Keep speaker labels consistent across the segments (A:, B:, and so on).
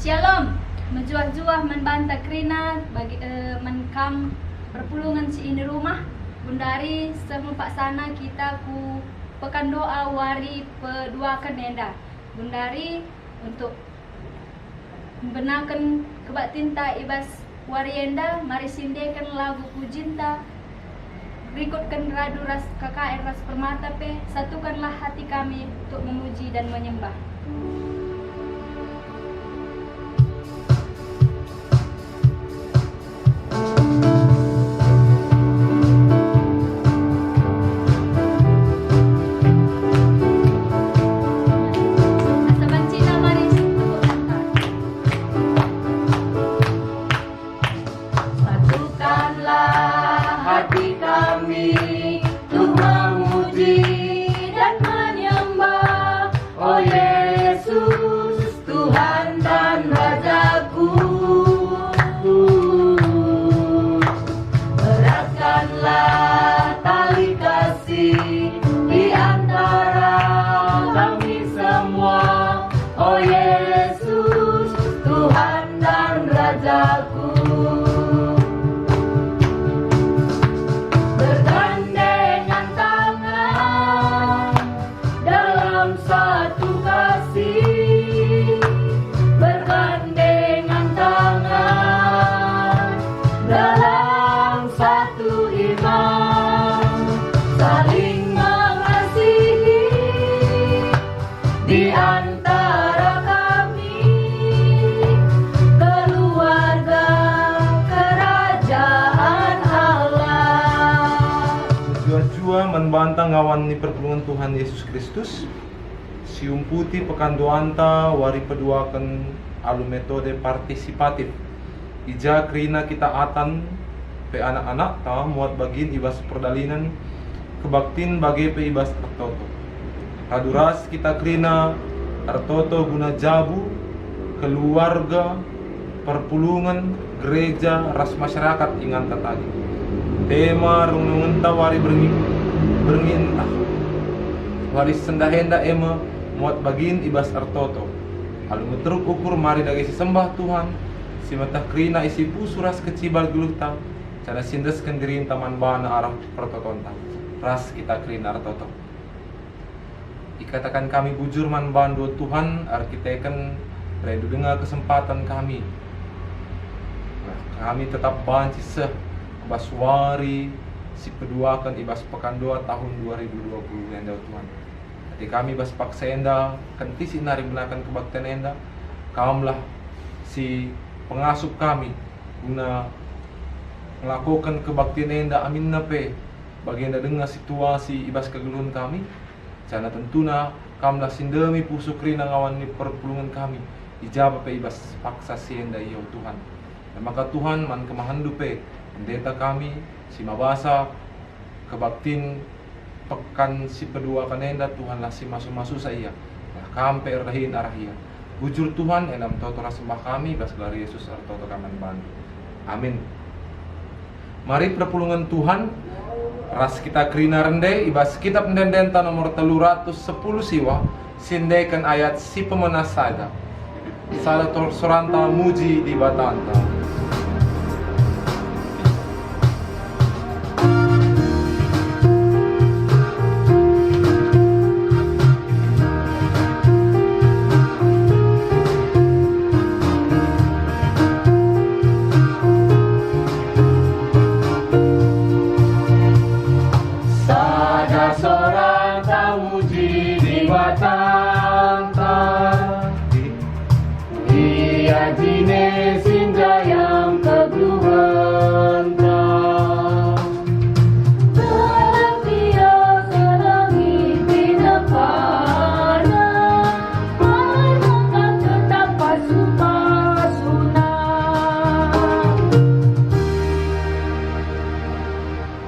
A: Shalom, menjuah-juah membantah krina bagi menkam perpulungan si ini rumah bundari sempat sana kita ku pekan doa wari pedua kenenda bundari untuk membenarkan kebat tinta ibas warienda mari sindekan lagu pujinta berikutkan radu ras KKR ras permata pe satukanlah hati kami untuk memuji dan menyembah.
B: Membantang ngawan ni perpulungan Tuhan Yesus Kristus sium putih pekan doanta wari peduakan alu metode partisipatif ija krina kita atan pe anak-anak ta muat bagin ibas perdalinan kebaktin bagi pe ibas artoto haduras kita krina artoto guna jabu keluarga perpulungan gereja ras masyarakat ingan tadi tema runungan tawari berngintah waris sendahenda ema muat bagin ibas artoto alu metruk ukur mari dagi si sembah Tuhan si matah krina isi pusuras kecibal geluta cara sindes kendirin taman bana arah pertotonta ras kita krina artoto ikatakan kami bujur man bando Tuhan arkiteken redu dengar kesempatan kami kami tetap banci seh baswari si peduakan ibas pekan doa tahun 2020 enda Tuhan. Jadi kami bas paksa enda kenti si nari menakan kebaktian enda kamlah si pengasup kami guna melakukan kebaktian enda amin nape bagi enda dengar situasi ibas kegeluhan kami jana tentuna kamlah sindemi pusukri nangawan ni perpulungan kami ijabah pe ibas paksa si enda iyo Tuhan. Dan maka Tuhan man kemahandupe pendeta kami si mabasa kebaktin pekan si pedua kanenda Tuhan lah si masuk-masuk saya kampe rahin arahia bujur Tuhan enam toto sembah kami bas gelari Yesus artoto kaman bantu amin. Mari perpulungan Tuhan ras kita krina rende ibas kitab pendendenta nomor 310 siwa sindekan ayat si pemenas sada salah soranta muji di batanta.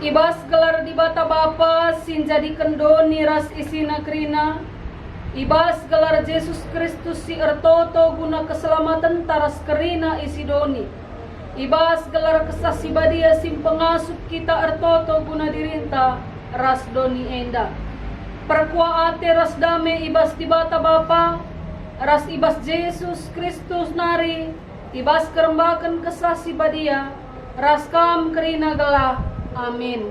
A: Ibas gelar di bata bapa sin jadi kendoni ras isina krina ibas gelar Yesus Kristus si ertoto guna keselamatan taras kerina isi doni ibas gelar kesasi badia sim pengasup kita ertoto guna dirinta ras doni enda perkua ate ras dame ibas di bata bapa ras ibas Yesus Kristus nari, ibas kerembakan kesasi badia, ras kam kerina gelah. Amin.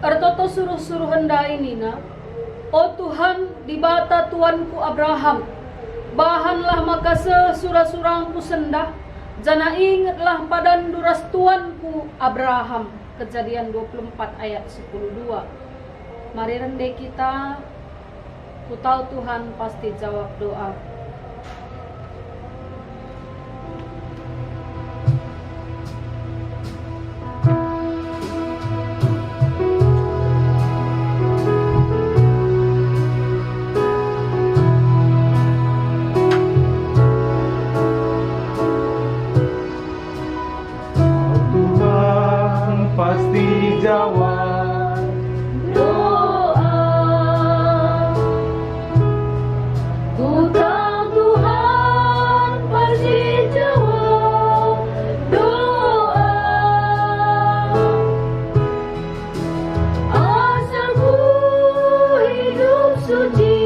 A: Ertoto suruh-suruh henda ini na, oh Tuhan, di bata Tuanku Abraham, bahanlah maka sesura-surangku sendah, jana ingatlah padan duras Tuanku Abraham. Kejadian 24 ayat 10-2. Mari rende kita, ku tahu Tuhan pasti jawab doa.
B: Pasti jawab
A: Doa, ku tahu Tuhan pasti jawab doa. Asalku hidup suci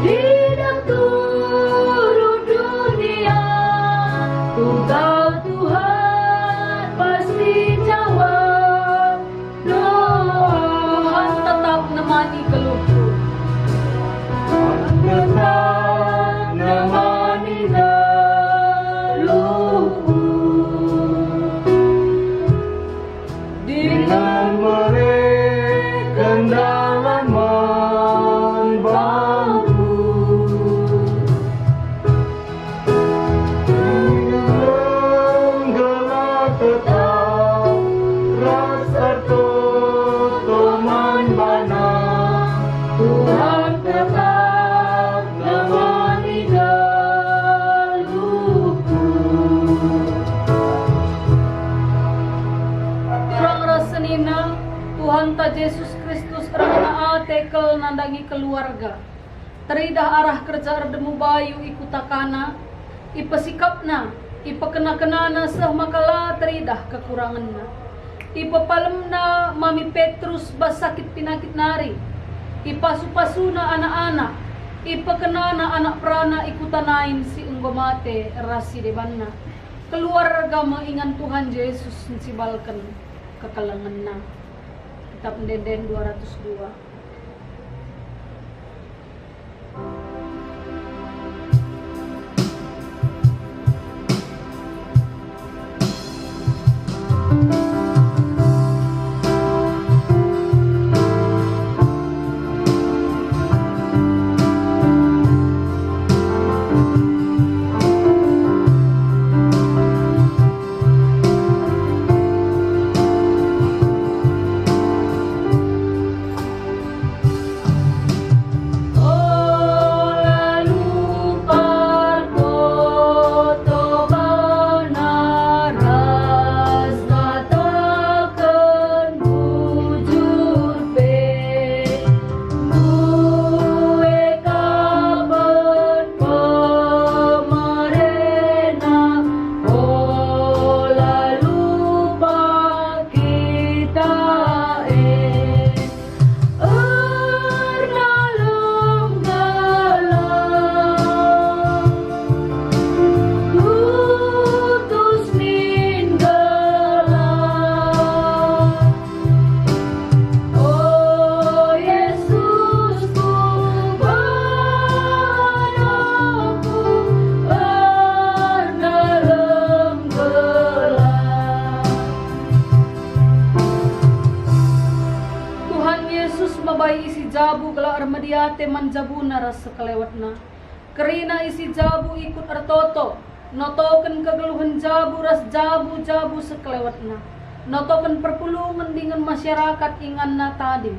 A: di dalam turun dunia, ku tahu Tuhan pasti jawab doa. Tuhan tetap nemani keluhku,
B: tetap nemani
A: keluhku.
B: dengan mereka dalaman bangku. Dengan gelap tetap rasa teman bana,
A: Tuhan tetap nemani keluhku. Kurang rasenina Tuhan ta Yesus Kristus rana tekel nandangi keluarga. Teridah arah kerja erdemu bayu ikut takana, ipa sikapna, ipa kena-kenana seh makala teridah kekuranganna. Ipa palemna mami Petrus basakit pinakit nari, ipa supasuna anak-anak, ipa kenana anak prana ikutanain si unggomate rasi debanna. Keluarga mengingat Tuhan Yesus sibalkan kekalanganna. Kitab Denden 202. Mabai isi jabu gela armadiate manjabuna rasa kelewatna. Kerina isi jabu ikut artoto, notoken kegeluhan jabu ras jabu sekelewatna. Notoken perpulungan dengan masyarakat inganna tadi.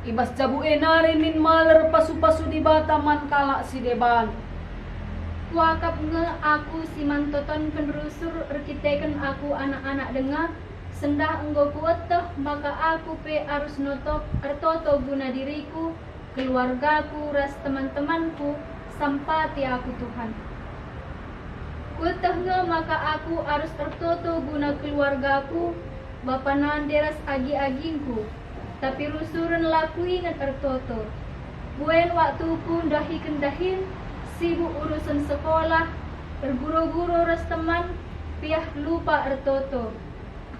A: Ibas jabu enari min maler pasu-pasu di bataman kala si deban.
C: Wakap nge aku si mantoton penrusur rekiteken aku anak-anak dengar sendah enggo kuweteh maka aku pe arus notok ertoto guna diriku, keluargaku, ras teman-temanku, sampati aku Tuhan. Kutahnya maka aku harus tertoto guna keluargaku, bapa nanderas agi-agingku, tapi rusuren laku ingat tertoto. Buen waktuku dahi kendahin, sibuk urusan sekolah, berguru-guru ras teman, piah lupa ertoto.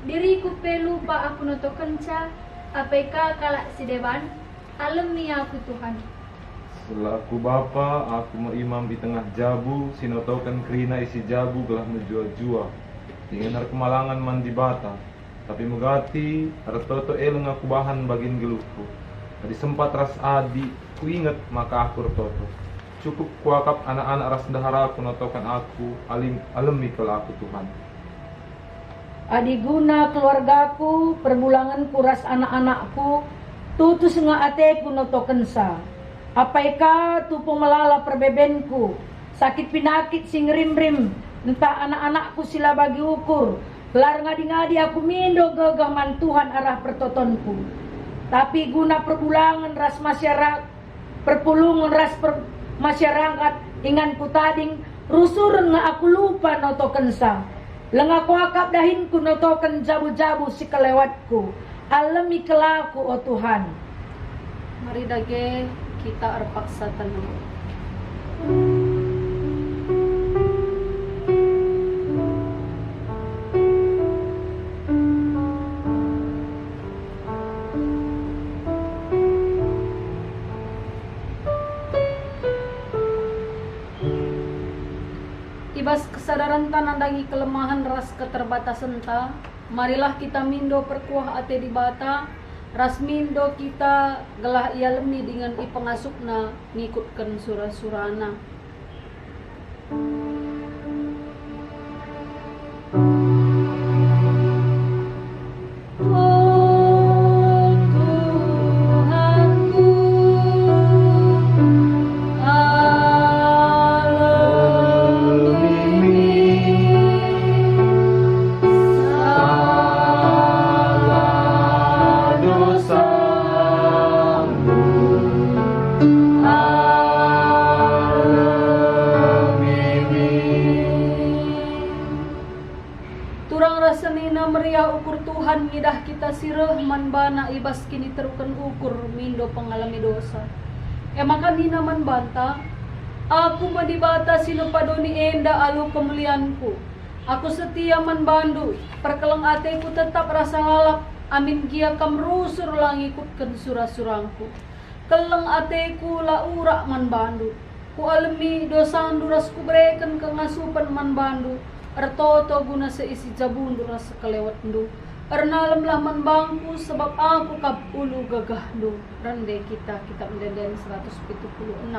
C: Diriku pe lupa aku noto kenca, apeka kalak si dewan, alemi aku Tuhan.
B: Selaku bapa, aku merimam di tengah jabu, sinotokan kerina isi jabu gelah menjua-jua. Ingin kemalangan mandi bata, tapi megati, artoto eleng aku bahan bagin geluhku. Tadi sempat ras adi, ku ingat maka aku artoto. Cukup kuakap anak-anak ras dahara aku notokan aku, alemi kalau aku Tuhan.
A: Adiguna keluargaku, perbulangan kuras anak-anakku, tutus nga ateku notoken sa. Apaika tu pemelala perbebenku, sakit pinakit sing rim-rim, entah anak-anakku sila bagi ukur, lar ngadi-ngadi aku mindo gagaman Tuhan arah pertotonku. Tapi guna perbulangan ras masyarakat, perpulungan ras masyarakat, ingan ku tading, rusurun nga aku lupa notoken sa. Lengaku akap dahinku notoken jabu-jabu si kelewatku, alami kelaku o Tuhan. Mari dage kita arpaksa tanam. Ibas kesadaran tanandangi kelemahan ras keterbatasan ta, marilah kita mindo perkuah ate di bata, ras mindo kita gelah ialemi dengan ipengasukna ngikutkan surah-surana. Meriah ukur Tuhan ngidah kita sireh manbana ibas kini terukan ukur mindo pengalami dosa. Makan hina man banta, aku madibata sino padoni enda alu kemulianku. Aku setia man bandu, perkeleng ateku tetap rasa lalap, amin gia kam rusur lang ikutkan surah-surangku. Keleng ateku la urak man bandu, ku alemi dosa duras ku bereken kengasupan man bandu. Ertoto guna seisi jabundu rasa kelewatndu, ernalem laman bangku sebab aku kap ulu gagahdu. Rende kita mendenden 176.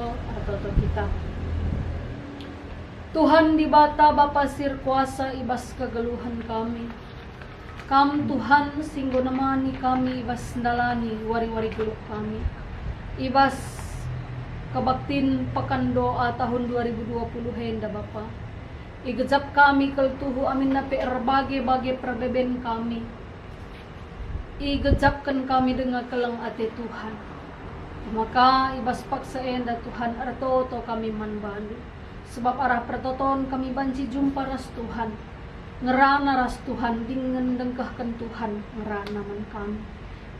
A: Artoto kita. Tuhan di bata Bapa sir kuasa ibas kegeluhan kami. Kam Tuhan singgo namani kami ibas ndalani wari-wari geluh kami. Ibas kebaktin pekan doa tahun 2020 henda Bapa. Igejap kami keltuhu amin na berbagai-bagai perbeben kami. Igejapkan kami dengan kelang ate Tuhan. Maka ibas paksa enda Tuhan artoto kami manbandu. Sebab arah pertoton kami banci jumpa ras Tuhan. Ngerana ras Tuhan dengan dengkahkan Tuhan ngerana man kami.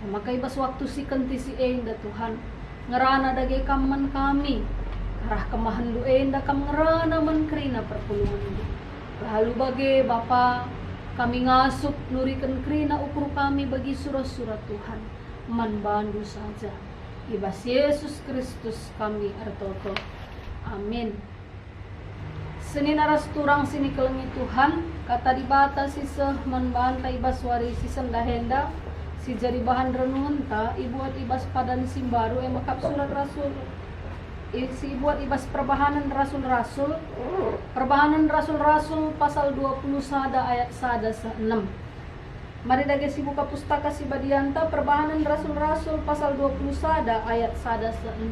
A: Maka ibas waktu si kenti si enda Tuhan. Ngerana dage kaman kami. Arah kemahan lu enda kam ngerana man kerina perpulungan lu. Lalu bagi Bapa kami ngasup nurikan kerina ukur kami bagi surat-surat Tuhan. Man bandu saja. Ibas Yesus Kristus kami artoto. Amin. Senin aras turang sini kelengi Tuhan. Kata dibata siseh man bantai ibas wari sisen dahenda. Si jadi bahan renungan ta ibuat ibas padan simbaru makap surat rasul. Si buat ibas perbahanan rasul-rasul. Perbahanan rasul-rasul pasal 20 sada ayat sada 6. Mari dage si buka pustaka si Badianta perbahanan rasul-rasul pasal 20 sada ayat sada 6.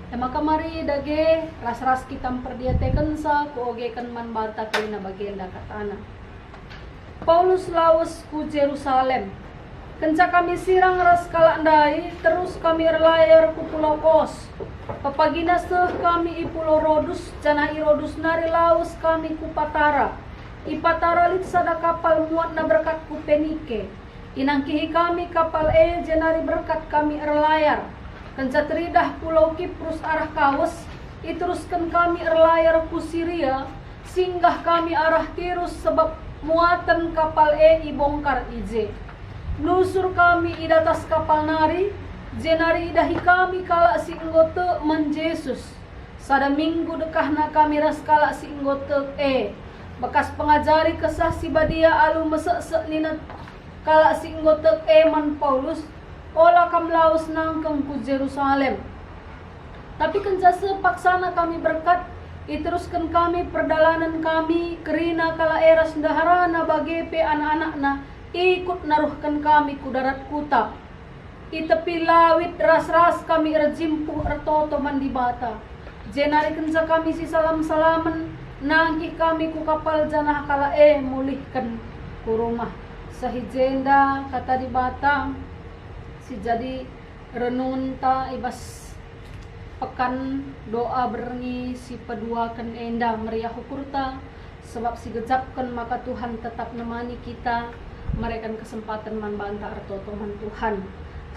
A: Maka mari dage ras-ras kita perdiatekan sa kuogekan man bata kalina bagenda katana. Paulus lawas ku Jerusalem. Kenca kami sirang ras kalandai, terus kami erlayar ku Pulau Kos. Papagina seh kami i Pulau Rodus, jana i Rodus nari laus kami ku Patara. I Patara lit sada kapal muat na berkat ku Penike. Inangkihi kami kapal jenari berkat kami erlayar. Kenca teridah Pulau Kiprus arah Kawes, iteruskan kami erlayar ku Syria, singgah kami arah Tirus sebab muatan kapal i bongkar ije. Nusur kami idatas kapal nari, jenari idahi kami kala si inggote man Jesus. Sada minggu dekahna kami ras kala si inggote bekas pengajari kesah si Badia alu mesek-sek nina kala si inggote man Paulus. Ola kam laus nangkeng ku Jerusalem. Tapi kenca sepaksana kami berkat, iteruskan kami perdalanan kami kerina kala eras daharana bagi pe anak-anakna ikut naruhkan kami ku darat kuta. I tepi lawit ras-ras kami erjimpuh ertoto mandibata. Jenari kenca kami si salam-salaman nangkih kami ku kapal janah kala mulihkan ku rumah. Sahijenda kata dibata si jadi renungan ta ibas pekan doa berengi si peduakan enda meriah hukurta sebab si gejapkan maka Tuhan tetap nemani kita. Mereka kesempatan membantah artoto man Tuhan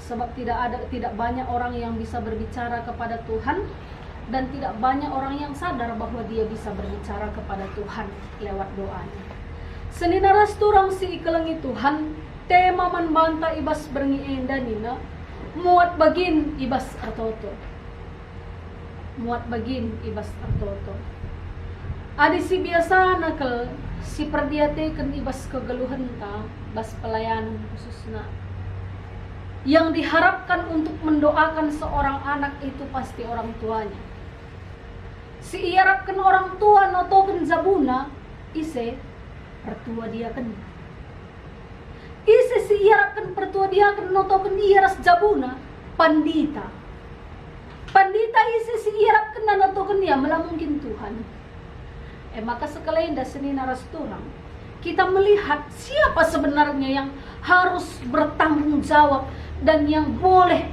A: sebab tidak banyak orang yang bisa berbicara kepada Tuhan dan tidak banyak orang yang sadar bahwa dia bisa berbicara kepada Tuhan lewat doanya. Senin aras turang si ikelengi Tuhan tema membantah ibas berengi enda nina muat bagin ibas artoto. Muat bagin ibas artoto. Adi si biasa nakel si perdiatekan ibas kegeluhan ta bas pelayanan khususnya yang diharapkan untuk mendoakan seorang anak itu pasti orang tuanya. Si iarapkan orang tua notoken zabuna ise pertua dia kan. Ise si iarapkan pertua dia kan notoken iaras zabuna pandita. Pandita ise si iarapkan na notoken dia malah mungkin Tuhan. Maka sekalian dah Senin aras turang kita melihat siapa sebenarnya yang harus bertanggung jawab dan yang boleh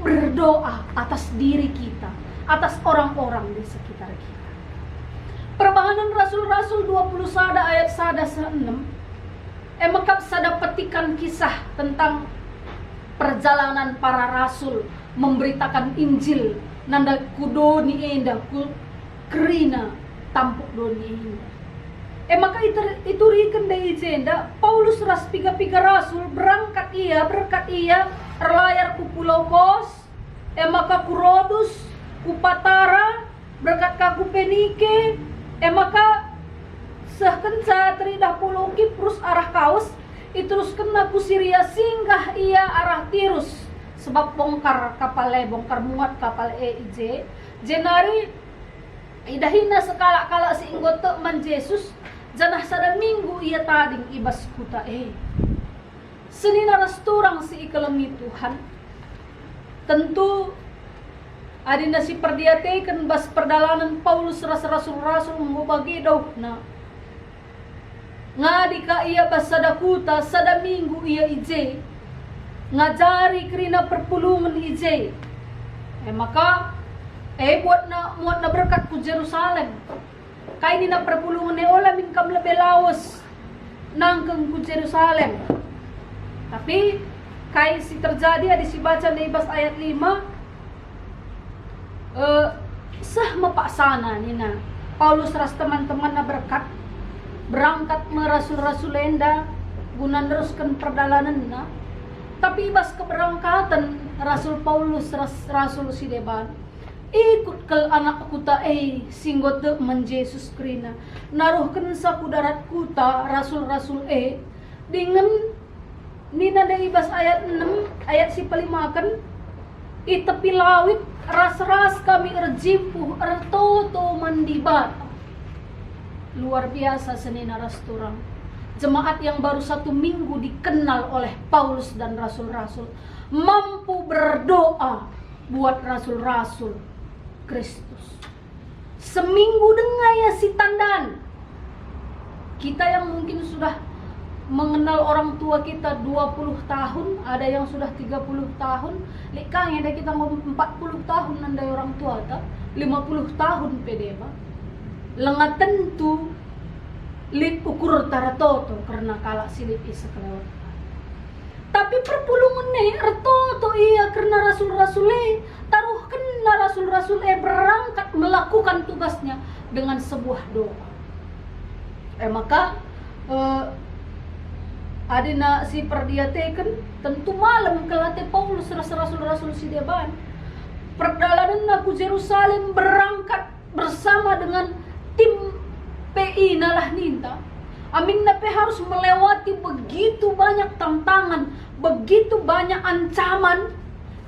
A: berdoa atas diri kita, atas orang-orang di sekitar kita. Perbahanan Rasul-Rasul 20 sada ayat sada 6 makap sada petikan kisah tentang perjalanan para rasul memberitakan Injil nanda kudoni enda ku kerina tampuk doni enda. Maka itu riken dari jenda Paulus ras piga-piga rasul berkat ia erlayar ku Pulau Kos, maka ku Rodus, ku Patara, berkat ku Penike, maka sekenca teridah Pulau Kiprus arah Kaus, terus kena ku Syria singgah ia arah Tirus sebab bongkar bongkar muat kapal EIJ jenari idahina sekala-kala si inggote man Jesus janah sada minggu ia tading ibas kuta Senin aras turang si ikelengi Tuhan tentu adina si perdiatekan bas perdalanan Paulus rasul-rasul mengubagi daw na nga di ka iya bas sadakuta sada minggu iya ije ngajari krina perpulungan ije maka buat na berkat ku Jerusalem kay di na perpulungan ola min kam lebe laos nangkeng ku Jerusalem tapi kay si terjadi ada si baca di bas ayat 5 sah mapaksana nina Paulus ras teman-teman na berangkat merasul-rasul enda guna neruskan perjalanan na tapi bas keberangkatan Rasul Paulus Rasul Sideban ikut ke anak kuta singgot man Jesus Krina naruhkan sa kudarat kuta Rasul-rasul dengan nina dari bas ayat 6 ayat si palimakan itepi lawit ras-ras kami erjimpuh ertoto mandibat luar biasa senina rasturang jemaat yang baru 1 minggu dikenal oleh Paulus dan rasul-rasul mampu berdoa buat rasul-rasul Kristus seminggu dengar ya si tandan kita yang mungkin sudah mengenal orang tua kita 20 tahun ada yang sudah 30 tahun lekang ada kita mau 40 tahun nandai orang tua ta 50 tahun pedema lengat tentu lit ukur taratoto karena kalak silip isa kelewat tapi perpulungan ertoto iya karena rasul-rasul taruh kena rasul-rasul berangkat melakukan tugasnya dengan sebuah doa maka adina si perdiatekan tentu malam kelate Paulus rasul-rasul si deban perjalanan aku Yerusalem berangkat bersama dengan tim PI nalah ninta amin nape harus melewati begitu banyak tantangan begitu banyak ancaman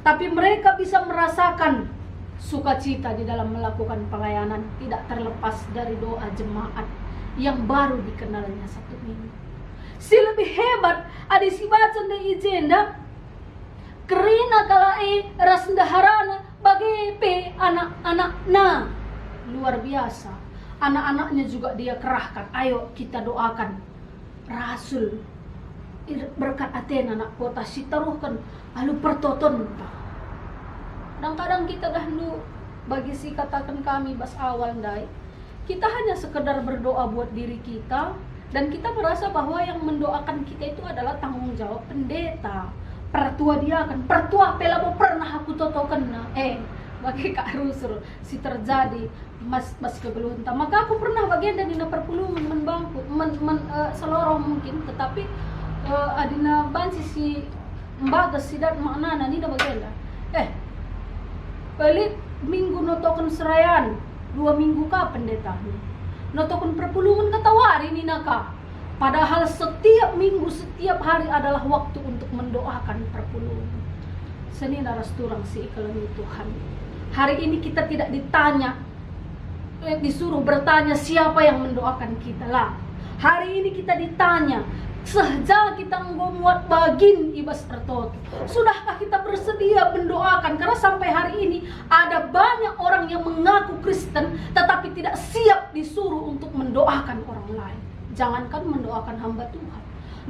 A: tapi mereka bisa merasakan sukacita di dalam melakukan pelayanan tidak terlepas dari doa jemaat yang baru dikenalnya 1 minggu si lebih hebat ada si baca di agenda kerina kala rasndaharana bagi anak-anak na luar biasa anak-anaknya juga dia kerahkan ayo kita doakan rasul berkat Athena anak kota si taruhkan alu pertoton kadang-kadang kita dahulu bagi si katakan kami bas awal dai kita hanya sekedar berdoa buat diri kita dan kita merasa bahwa yang mendoakan kita itu adalah tanggung jawab pendeta pertua dia kan pertua pelabo pernah aku totokan na bagi Kak Rusur si terjadi mas kegeluhan maka aku pernah bagian dari perpulungan menbangku selorong mungkin tetapi adina bansi si mbagas sidat maknana nina bagian pelit minggu notokan serayan 2 minggu ka pendeta notokan perpulungan ketawari nina ka padahal setiap minggu setiap hari adalah waktu untuk mendoakan perpulungan senina rasturang si ikalani Tuhan hari ini kita tidak ditanya disuruh bertanya siapa yang mendoakan kita lah hari ini kita ditanya sehja kita ngomot bagin ibas ertoto sudahkah kita bersedia mendoakan karena sampai hari ini ada banyak orang yang mengaku Kristen tetapi tidak siap disuruh untuk mendoakan orang lain jangankan mendoakan hamba Tuhan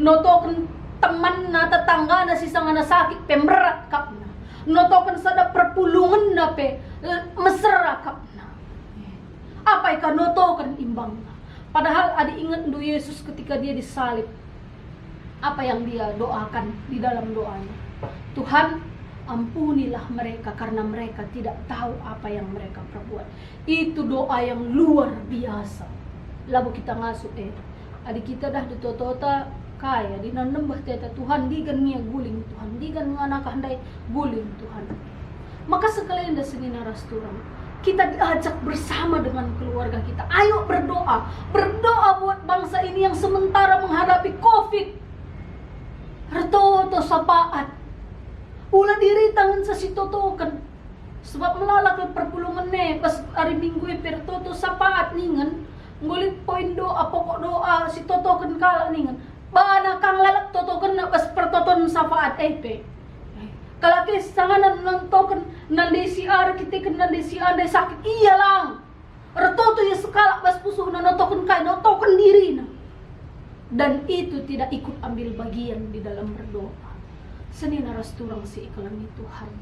A: notokan teman na tetangga na sisang na sakit pemberat kapna notokan sada perpulungan na mesra kapna apa ikan notokan imbangna padahal ada ingat do Yesus ketika dia disalib apa yang dia doakan di dalam doanya Tuhan ampunilah mereka karena mereka tidak tahu apa yang mereka perbuat itu doa yang luar biasa lalu kita ngasuh adik kita dah ditotota kaya di nembah teta Tuhan digan mia guling Tuhan digan anak handai guling Tuhan maka sekalian dah seni narasturang kita diajak bersama dengan keluarga kita ayo berdoa buat bangsa ini yang sementara menghadapi COVID Retoto sapaat ulah diri tangan sa sitotokan sebab melalak perpulungan pas hari minggu pertoto sapaat ningan ngulit poin doa pokok doa sitotokan kala ningan bana kang lalak totokan na pas pertoton sapaat Kalau kesangan nonton nandesi ar kita kena nandesi andai sakit iya lang. Retoto ya sekala bas pusuh nonton kai nonton diri na. Dan itu tidak ikut ambil bagian di dalam berdoa. Seni naras turang si iklan Tuhan.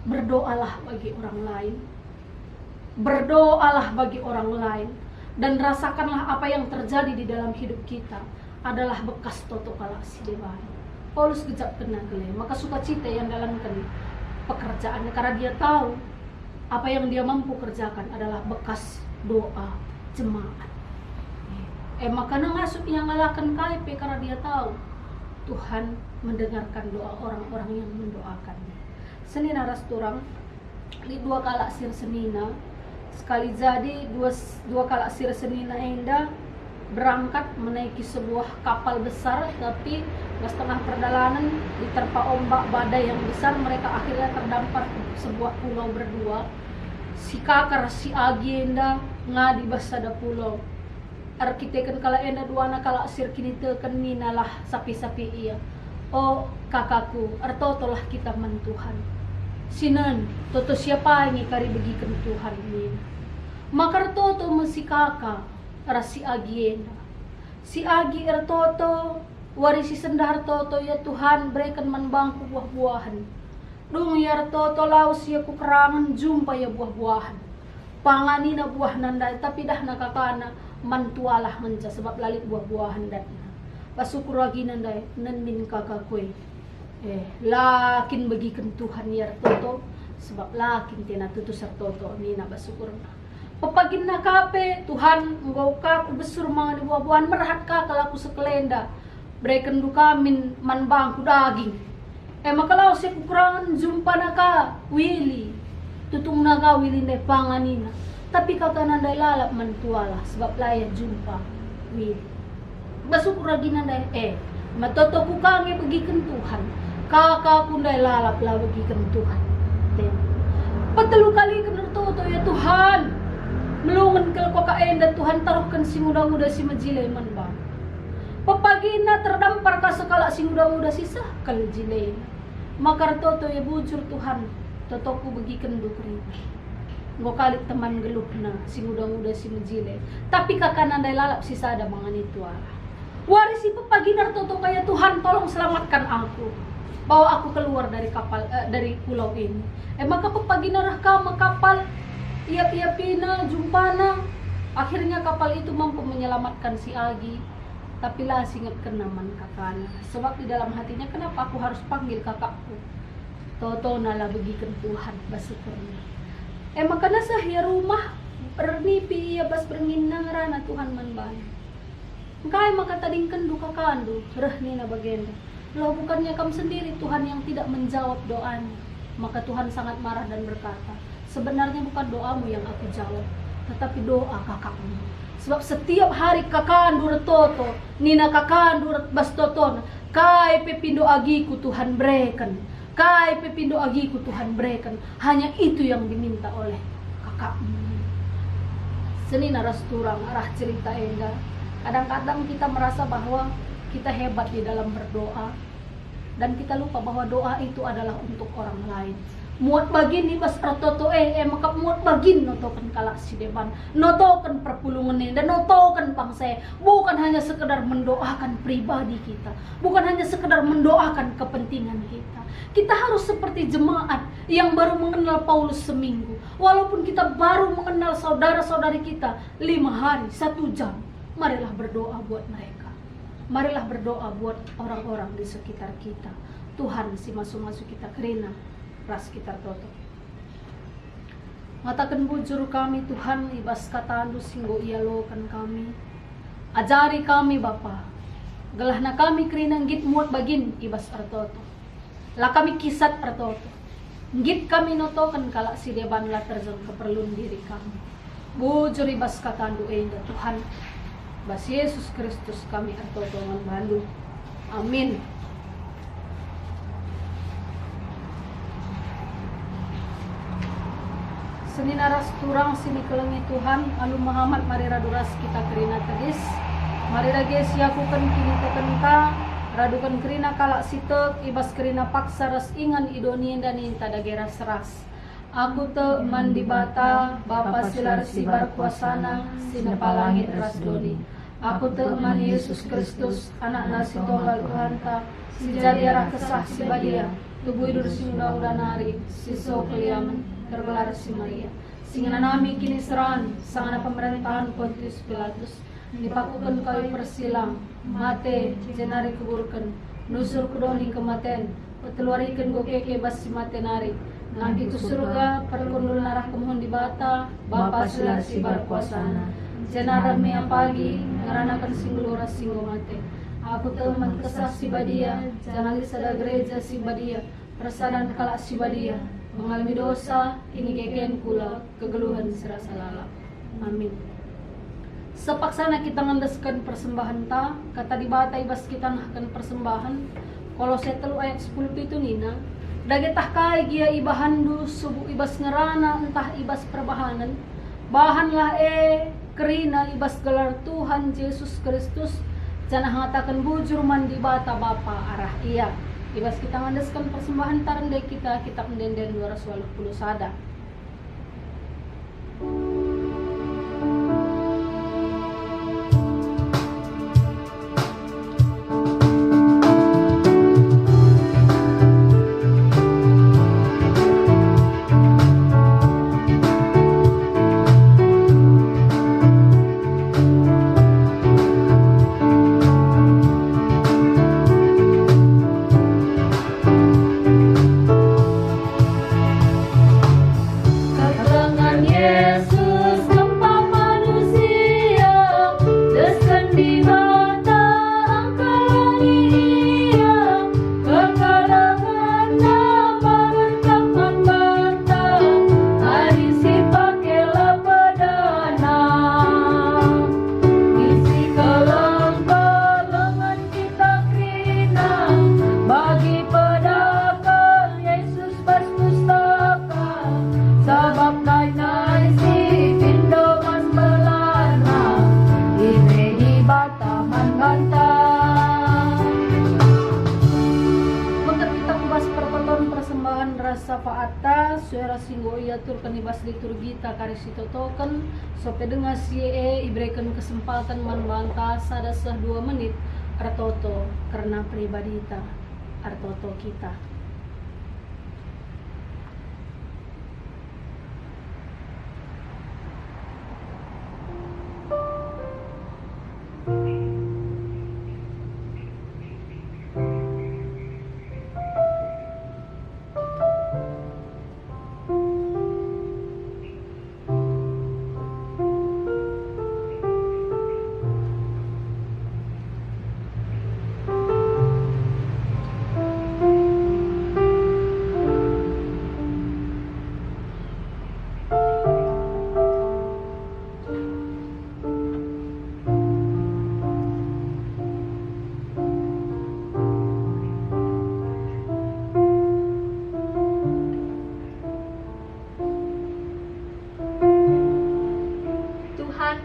A: Berdoalah bagi orang lain. Berdoalah bagi orang lain. Dan rasakanlah apa yang terjadi di dalam hidup kita adalah bekas toto kalak si dewan. Paulus kejap kena gele, maka sukacita yang dalamkan pekerjaannya karena dia tahu apa yang dia mampu kerjakan adalah bekas doa jemaat. Maka ngasuk yang ngalahkan KP karena dia tahu Tuhan mendengarkan doa orang-orang yang mendoakannya. Seni naras turang di 2 kala sir senina sekali jadi dua kala sir senina enda berangkat menaiki sebuah kapal besar, tapi setengah perjalanan diterpa ombak badai yang besar, mereka akhirnya terdampar ke sebuah pulau berdua. Si kakar si agi enda ngadi basada pulau. Arkiteken kala enda duana kala sir kini teken minalah sapi-sapi iya. Oh kakakku, artotolah kita men Tuhan. Sinan, toto siapa yang kari begikan Tuhan ini. Makar toto mesi kakak, rasi agienda. Si agi ertoto, warisi sendar toto ya Tuhan berikan manbangku buah-buahan. Dung ya ertoto laus ya kukerangan jumpa ya buah-buahan. Panganina buah nandai tapi dah nakakana mantualah menca sebab lalit buah-buahan dan basukur lagi nandai nandin kakakui. Lakin bagikan Tuhan ya ertoto sebab lakin tina tutu sertoto nina basukur. Pepagin na kape, Tuhan ngau kaku besur mga di buah-buahan merahat ka kalaku sekelenda. Berikan dukamin manbangku daging. Makalau si kekurangan jumpa na ka, Willy. Tutung na ka, Willy na panganina. Tapi kakak nandai lalap mantuala sebab layak jumpa, Willy. Basukur lagi nandai, matoto ku kange bagikan Tuhan. Kakak kundai lalap lah bagikan Tuhan. Patalu kali kena toto ya Tuhan. Melungan kalau kakain dan Tuhan taruhkan si muda-muda si majileman bang. Papagina terdampar ka sekala si muda-muda sisa kalau jileman. Makar toto ya bujur Tuhan, totoku bagikan dukri. Ngo kali teman geluh na si muda-muda si majile. Tapi kakak nandai lalap sisa ada mangan itu arah. Warisi papagina toto kaya Tuhan tolong selamatkan aku. Bawa aku keluar dari kapal dari pulau ini. Maka papagina rahkama kapal. Iya pina jumpana. Akhirnya kapal itu mampu menyelamatkan si Agi. Tapi lah singet kenaman kakaknya. Sebab di dalam hatinya kenapa aku harus panggil kakakku. Toto nala bagikan Tuhan basukurnya. Maka nasah ya rumah bernipi ya bas beringinang rana Tuhan manbay. Kaya maka tading kendu kakandu rehni na bagenda. Loh bukannya kamu sendiri Tuhan yang tidak menjawab doanya. Maka Tuhan sangat marah dan berkata, sebenarnya bukan doamu yang aku jawab, tetapi doa kakakmu. Sebab setiap hari kakandu retoto, nina kakandu bastoton, kai pepindo agiku Tuhan berikan, kai pepindo agiku Tuhan berikan. Hanya itu yang diminta oleh kakakmu. Seni naras turang arah cerita endah. Kadang-kadang kita merasa bahwa kita hebat di dalam berdoa, dan kita lupa bahwa doa itu adalah untuk orang lain. Muat bagin ni bas artoto maka muat bagin notokan kalak si depan, notokan perpulungan ini dan notokan bangsa. Bukan hanya sekedar mendoakan pribadi kita, bukan hanya sekedar mendoakan kepentingan kita. Kita harus seperti jemaat yang baru mengenal Paulus seminggu. Walaupun kita baru mengenal saudara-saudari kita 5 hari, 1 jam, marilah berdoa buat mereka. Marilah berdoa buat orang-orang di sekitar kita. Tuhan si masuk-masuk kita kerina ras kita toto. Ngatakan bujur kami Tuhan ibas katandu singgo ialokan kami. Ajari kami Bapa. Gelah na kami kerina ngit muat bagin ibas artoto. La kami kisat artoto. Ngit kami notokan kalak si deban la terjun keperluan diri kami. Bujur ibas katandu enda Tuhan. Bas Yesus Kristus kami artoto manbandu. Amin. Seni naras turang sini kelengi Tuhan alu Muhammad marira duras kita kerina tadis marira ges yakukan kini tekenta Radukan kerina kalak sitek, ibas kerina paksa ras ingan idonien dan inta dagera seras. Aku te mandi bata, Bapa silar sibar kuasana, sinepalangit ras doli. Aku te man Yesus Kristus, anak nasi tunggal Tuhanta, si jadiarah kesah si badia, tubuh idur si undang nari, si so keliaman, tergelar si Maria. Singana nami kini seran, sangana pemerintahan Pontius Pilatus, dipakukan kayu persilang, mate, jenari kuburkan, nusur kudoni kematen, peteluarikan gokeke bas si mate nari. Nanti itu surga, perkundul narah kemohon di bata, Bapa silar sibar kuasana. Jenara mea pagi, ngaranakan singgulura singgo mate. Aku teman kesah si badia, jangan sada gereja si badia, persadan kalak si badia. Mengalami dosa, ini keken pula, kegeluhan serasa lala. Amin. Sepaksana kita ngandaskan persembahan ta, kata di bata ibas kita nahkan persembahan. Kolose 3 ayat 10 itu nina. Dagetah kai gia ibahandu subuh ibas ngerana entah ibas perbahanan. Bahanlah kerina ibas gelar Tuhan Yesus Kristus. Jangan ngatakan bujur mandi bata Bapa arah iya. Ibas kita ngandaskan persembahan tarandai kita mendenden 280 sada. Safaata suara singgo ia turkan ibas liturgi ta karisito token sope dengas ye ibrekan kesempatan manbangka sada sah 2 menit artoto karena pribadi ta artoto kita.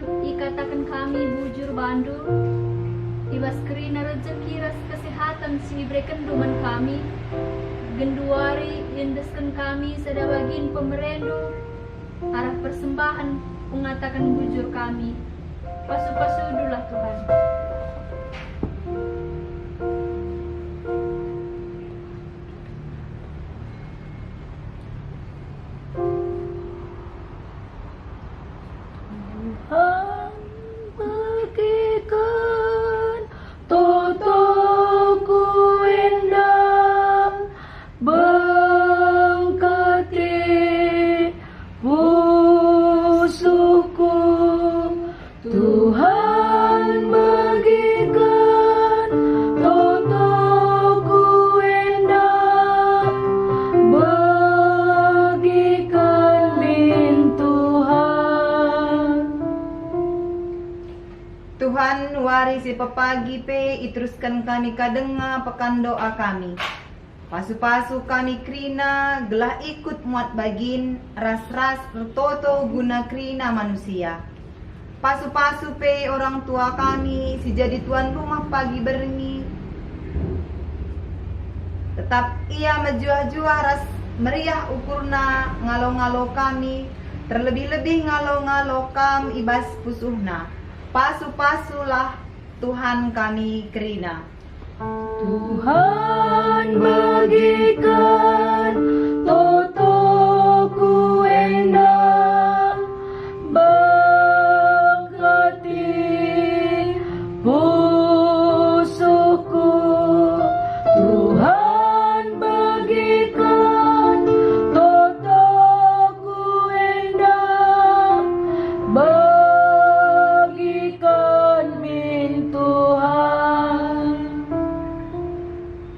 C: Ikatakan kami bujur bandu, ibas kerina rezeki ras kesehatan si berikan duman kami, genduari indeskan kami sedabagin pemerendu, arah persembahan mengatakan bujur kami, pasu-pasu dulah Tuhan.
D: Tuhan wari si pepagi pe iteruskan kami kadenga pekan doa kami. Pasu-pasu kami krina gelah ikut muat bagin ras-ras toto guna krina manusia. Pasu-pasu pe orang tua kami si jadi tuan rumah pagi berengi. Tetap ia menjuah-juah ras meriah ukurna ngalo-ngalo kami, terlebih-lebih ngalo-ngalo kam ibas pusuhna. Pasu-pasulah Tuhan kami kerina.
A: Tuhan bagikan totoku endah, berkati pusuku. Tuhan bagikan totoku endah, bagikan min Tuhan.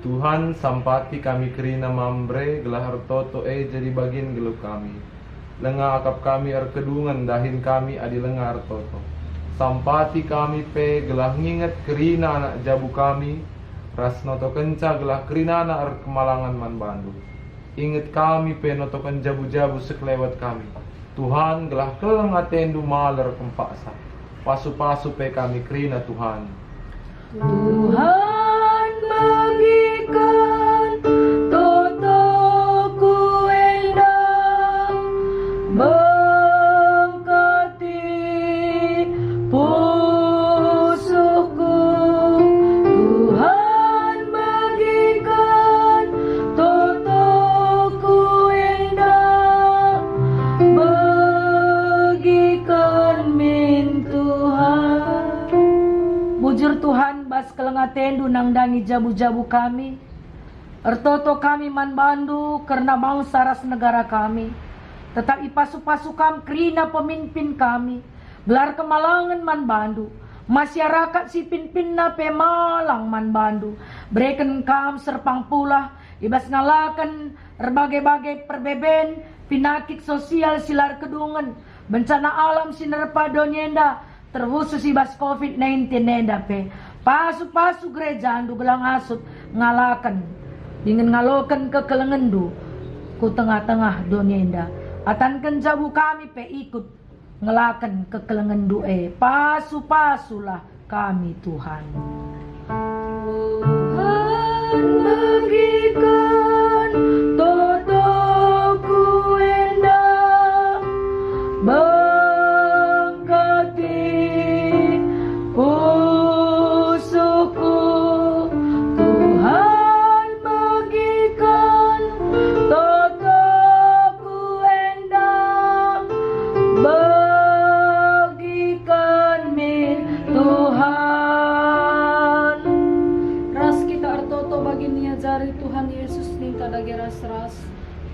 B: Tuhan sampati kami kerina mambre gelah hartoto jadi bagin gelup kami. Lenga akap kami kedungan dahin kami adi lenga hartoto. Sampati kami pe gelah nginget kerina anak jabu kami. Ras noto kenca gelah kerina anak kemalangan man bandu. Inget kami pe noto ken jabu-jabu sekelewat kami. Tuhan gelah keleng atendu maler kempaksa. Pasu-pasu pe kami kerina Tuhan.
A: Tuhan bagikan totoku endah, berkati pusuku. Tuhan bagikan totoku endah, bagikan min Tuhan. Bujur Tuhan bas kelengatendu nang dangi jabu-jabu kami. Ertoto kami man bandu karena bangsa ras negara kami. Tetap ipasu-pasu kam kerina pemimpin kami. Gelar kemalangan man bandu. Masyarakat si pinpin na pemalang man bandu. Berikan kam serpang pula. Ibas ngalakan berbagai-bagai perbeben. Pinakik sosial silar kedungan. Bencana alam sinerpa donyenda. Terkhusus ibas COVID-19 nenda pe. Pasu-pasu gereja andu gelang asut ngalakan. Dengan ngalokan kekelengendu. Ku tengah-tengah donyenda. Atankan jabu kami pe ikut. Ngelakan kekelengendu pasu-pasulah kami Tuhan. Tuhan bagikan totoku endah, berkati pusuku. Tuhan bagikan totoku endah, bagikan min Tuhan. Ras kita artoto baginya jari Tuhan Yesus minta dagi ras-ras.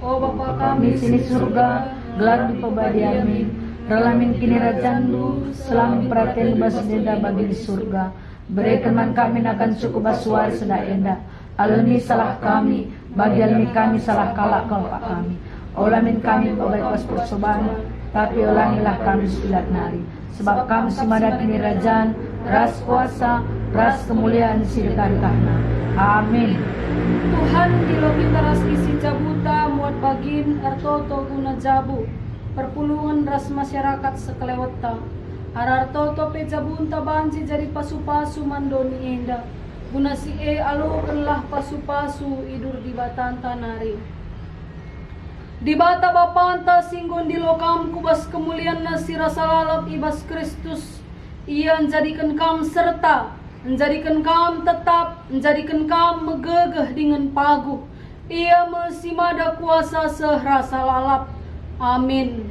A: Oh Bapa kami sini surga, gelar di pebadiamin. Relamin kini rajandu, selam perhatian bas denda bagi di surga. Berikan man kami akan cukup basuar seda enda. Alami salah kami, bagi alami kami salah kalak kelpak kami. Olamin kami bagai pas percobaan, tapi ulangilah kami sepilat nari. Sebab kami semada kini rajan, ras kuasa, ras kemuliaan sidekah-dekahna. Amin. Tuhan dilobi teras isi jabuta muat bagin artoto guna jabu. Perpulungan ras masyarakat sekelewata. Arartoto pe jabunta banji jadi pasu-pasu mandoni enda. Guna si alokanlah pasu-pasu idur di batanta nari. Di bata bapanta singgon di lokam kubas kemuliaan nasi rasa lalap ibas Kristus. Ia menjadikan kam serta, menjadikan kam tetap, menjadikan kam megegeh dengan pagu. Ia mesimada kuasa serasa lalap. Amin.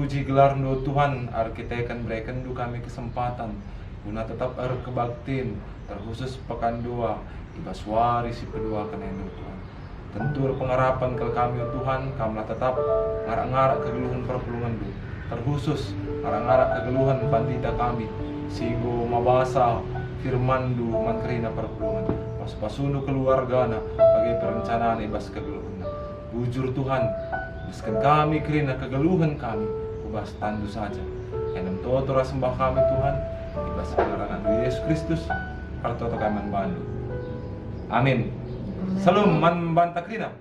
B: puji gelar do Tuhan, kita akan berikan do kami kesempatan guna tetap kebaktin terkhusus pekan dua ibas wari si kedua kena Tuhan. Tentu pengharapan ke kami Tuhan, kami tetap ngarak-ngarak kegeluhan perpulungan do. Terkhusus ngarak-ngarak kegeluhan bandita kami, sigo mabasa firman do mankrina perpulungan. Pas-pasuno keluargana bagi perencanaan ibas kegeluhan. Bujur Tuhan, biskan kami kerina kegeluhan kami, ubas tandu saja. Enam toto sembah kami Tuhan, ibas kegeluhan Yesus Kristus, kartu kami membantu. Amin. Salam man banta krina.